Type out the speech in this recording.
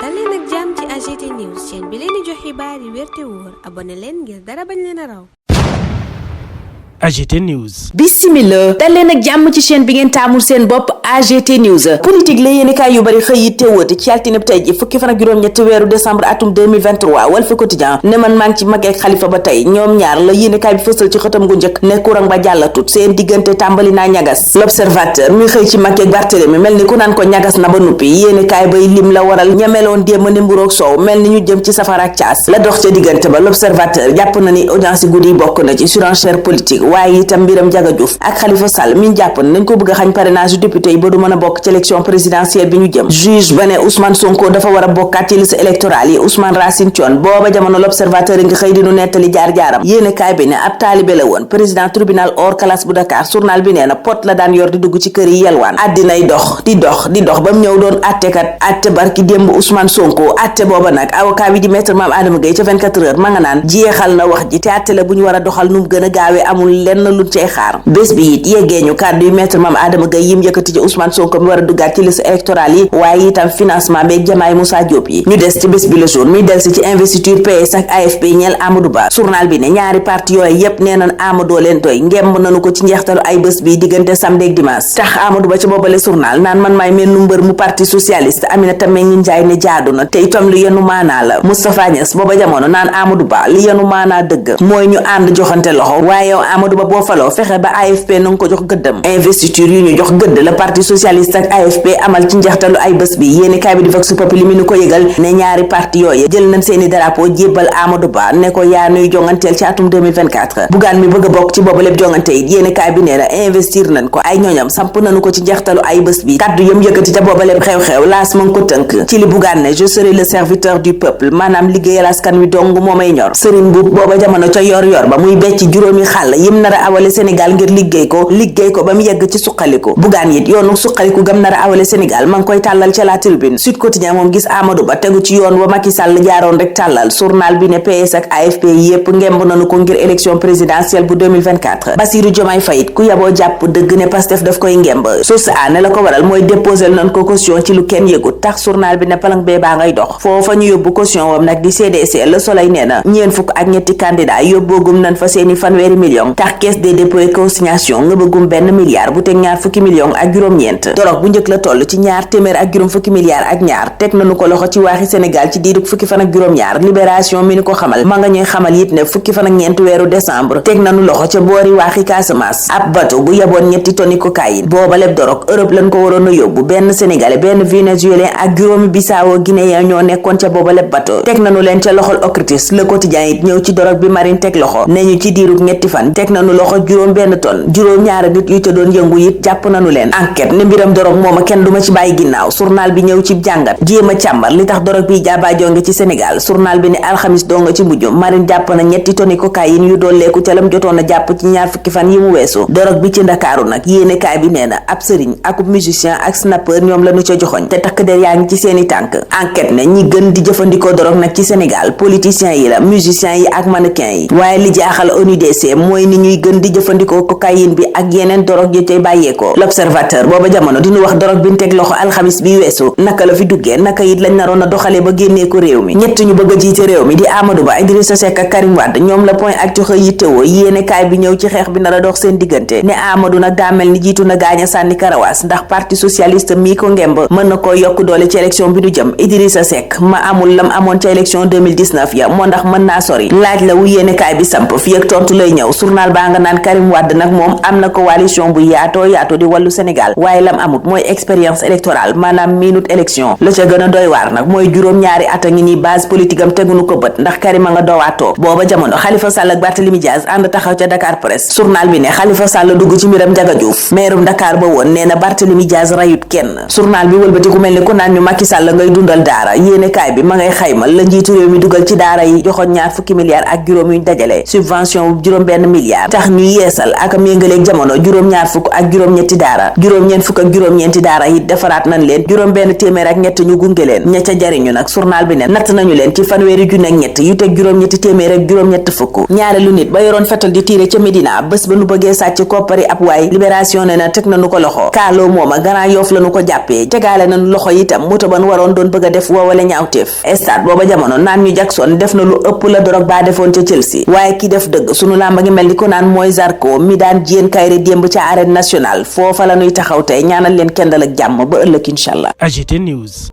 dal leen ak jàmm ci AGT News chaîne bi leen di jox xibaar yi wér te wóor abonné leen ngir dara bañ leen a raw. AGT News. Bismillah dal leen ak jàmm ci chaîne bi ngeen taamul seen bopp AGT News. politique la yéenekaay yu bari xëy yi teewati ci altine tey ji fukki fan ak juróom-ñetti weeru décembre atum 2023 Walf Quotidien ne man maa ngi ci Macky ak Khalifa ba tey ñoom ñaar la yéenekaay bi fësal ci xëtam gu njëkk ne courant ba jàllatut seen diggante tàmbali naa ñagas. L'Observateur mi xëy ci Macky ak Barthélémy mel ni ku naan ko ñagas na ba nuppi yéenekaay bay lim la waral ñameloon démb ni mburoog soow mel ni ñu jëm ci safara ak caas la dox ca diggante ba. L'Observateur jàpp na ni audience yi guddi bokk na ci surenchère politique waaye itam mbiram Ndiaga Diouf ak Khalifa Sall mi jàpp nañ ko bëgg a xañ parrainage yu député yi ba du mën a bokk ci élection présidentielle bi ñu jëm. juge ba ne Ousmane Sonko dafa war a bokkaat ci liste électorale yi. Ousmane Racine Thion booba jamono L'Observateur nga xëy di nu nettali jaar-jaaram yéene kaay bi ne ab taalibe la woon président tribunal hors classe bu Dakar. journal bi nee na pot la daan yor di dugg ci kër yi yelwaan addinay dox di dox ba mu ñëw doon attekat atte barki démb Ousmane Sonko atte booba nag avocat bi di maître Mame Adama Gueye ca 24 heures ma nga naan jeexal na wax ji te atte la bu ñu war a doxal nu mu gën a gaawee amul lenn lu cay bés bi it yeggee ñu kàddu yu maître Mame Adama Gueye yim yëkkati ci Ousmane Sonko mi war a duggaat ci liste électorale yi waaye itam financement beeg jamaay Moussa Diop yi ñu des ci bés bi le jour mi del si ci investiture PS ak AFP ñeel Amadou Ba. journal bi ne ñaari parti yooyu yépp nee nañ Amadou leen doy ngemb nañu ko ci njeextalu ay bés bi diggante samedi ak dimanche tax Amadou Ba ci boobale journal naan man maay mel nu mbër mu parti socialiste Aminata Mbengue Ndiaye ne jaadu na te itam lu yenu maanaa la. Moustapha Niasse booba jamono naan Amadou Ba li yenu maanaa dëgg mooy ñu ànd joxante loxo waaye Amadou Ba boo faloo fexe ba AFP nanga ko jox gëddam. investiture yu ñu jox gëdd la parti socialiste ak AFP amal ci njeextalu ay bés bi yéeni kaay bi di Vox Populi mi nu ko yëgal ne ñaari parti yooyu jël nañ seeni drapeau jébbal Amadou Ba ne ko yaa nuy jonganteel ci atum 2024. Bougane mi bëgg a bokk ci boobu lépp jongante it yéeni kaay bi nee na investir nañ ko ay ñooñam samp nañu ko ci njeextalu ay bés bi kaddu yëm yëkkati ca boobu lépp xew-xew laas ma ko tënk ci li Bougane ne je serai le serviteur du peuple maanaam liggéeyal askan wi dong moo may ñor. Serigne Mboup booba jamono ca yor ba muy becc juróomi xàll yim nar a awale Sénégal ngir liggéey ko ba mu yegg ci suqaliku. Bougane it yoonu suqaliku gam nar a awale Sénégal ma ngi koy tàllal ca la tribune. Sud Quotidien moom gis Amadou Ba tegu ci yoon wa Macky Sall jaaroon rek tàllal. journal bi ne PS ak AFP yépp ngemb nañu ko ngir élection présidentielle bu 2024. Bassirou Diomaye Faye ku yaboo jàpp dëgg ne Pastef daf koy ngemb. source a ne la ko waral mooy déposer nañ ko caution ci lu kenn yëgut tax journal bi ne palang bee baa ngay dox foofa ñu yóbbu caution wam nag di CDC. Le Soleil nee na ñeen fukk ak ñetti candidat yóbboogum nañ fa seeni fanweeri million tax caisse des dépôts et consignation nga bëggum benn milliard bu teg ñaar fukki million ak juróom-ñeent. dorog bu njëkk la toll ci ñaar téeméer ak juróom fukki milliards ak ñaar teg nañu ko loxo ci waaxi Sénégal ci diirug fukki fan ak juróom-ñaar. Libération mi ni ko xamal ma nga ñuy xamal it ne fukki fan ak ñeent weeru décembre teg nañu loxo ca boori waaxi Casamance ab bateau bu yeboon ñetti tonni cocaïne booba lépp dorog Europe lañ ko waroon a yóbbu. benn sénégalais benn vénézuélien ak juróomi bissau guinéen ñoo nekkoon ca booba lépp bateau teg nañu leen ca loxol OCRTIS. Le Quotidien it ñëw ci dorog bi marine teg loxo ne ñu ci diirug ñetti fan teg nañu loxo juróom benn tonne juróom-ñaari nit yu ca doon yëngu it jàpp nañu leen. enquête ne mbiram dorog mooma kenn duma ci bàyyi ginnaaw. journal bi ñëw ci jàngat jéem a càmbar li tax dorog bi jaaba jonge ci Sénégal. journal bi ne alxamis doo nga ci mujj marine jàpp na ñetti tonni cocaïne yu dooleeku ca lam jotoon a jàpp ci ñaar fukki fan yi mu weesu. dorog bi ci Ndakaaru nag yéenekaay bi nee na ab sëriñ akub musicien ak snapper ñoom lañu ca joxoñ te takk der yaa ngi ci seeni tànk. enquête ne ñi gën di jëfandikoo dorog nag ci Sénégal politiciens yi la musiciens yi ak mannequin yi waaye li jaaxal ONUDC mooy ni ñuy gën di jëfandikoo cocaïne bi ak yeneen dorog yi tey bàyyeekoo. L'Observateur booba jamono diñu wax dorog bi ñu teg loxo alxamis bi weesu naka la fi duggee naka it lañ naroon a doxalee ba génnee ko réew mi. ñett ñu bëgg a jiite réew mi di Amadou Ba Idrissa Seck ak Karim Wade ñoom la point actu xëy yittewoo yéene kaay bi ñëw ci xeex bi nar a dox seen diggante ne Amadou nag daa mel ni jiitu na gaañ a sànni karawaas ndax parti socialiste mii ko ngemb mën na koo yokk doole ci élection bi du jëm. Idrissa Seck ma amul lam amoon ca élection 2019 ya moo ndax mën naa sori laaj la wu yéene kaay bi samp fi ak tontu lay ñëw. journal baa nga naan Karim Wade nag moom am na coalition bu yaatoo di wàllu Sénégal waaye lam amut mooy expérience électorale maanaam minute élection. la ca gën a doy waar nag mooy juróom-ñaari at a ngi nii base politique am tegunu ko bët ndax Karim a nga doowaatoo. booba jamono Khalifa Sall ak Barthélémy Dias ànd taxaw ca Dakar Presse. journal bi ne Khalifa Sall dugg ci mbiram Ndiaga Diouf meerum Dakar ba woon nee na Barthélémy Dias rayut kenn. journal bi wëlbati ku mel ni ku naan ñu Macky Sall ngay dundal daara yéene kaay bi ma ngay xaymal la njiitu réew mi dugal ci daara yi joxoon ñaar fukki milliards ak juróom yuñ dajale subvention juróom benn milliard tax ñu yeesal ak méngaleeg jamono juróom-ñaar fukk ak juróom-ñetti daara juróom ñeent fukk ak juróom-ñeenti daara it defaraat nañ leen juróom benn téeméer ak ñett ñu gunge leen ña ca jariñu nag journal bi ne natt nañu leen ci fanweeri junni ak ñett yu teg juróom-ñetti téeméer ak juróom-ñett fukk ñaareelu nit ba yoroon fetal di tiire ca Médina bés ba nu bëggee sàcc koppari ab waay libération ne na teg nañu ko loxo kaaloo mooma Grand Yoff lañu ko jàppee tegaale nañu loxo itam moto ban waroon doon bëgg a def woowale ñaawteef stade booba jamono naan ñu Jackson def na lu ëpp la dorog baa defoon ca Chelsea waaye ki def dëgg sunu làmba ngi mel ni ko naan mooy Zarko mi daan Diène Kaïré démb ca arène nationale foofa la ñuy taxaw tey ñaanal leen kendal ak jàmm ba ëllëg inshallah. AGT News.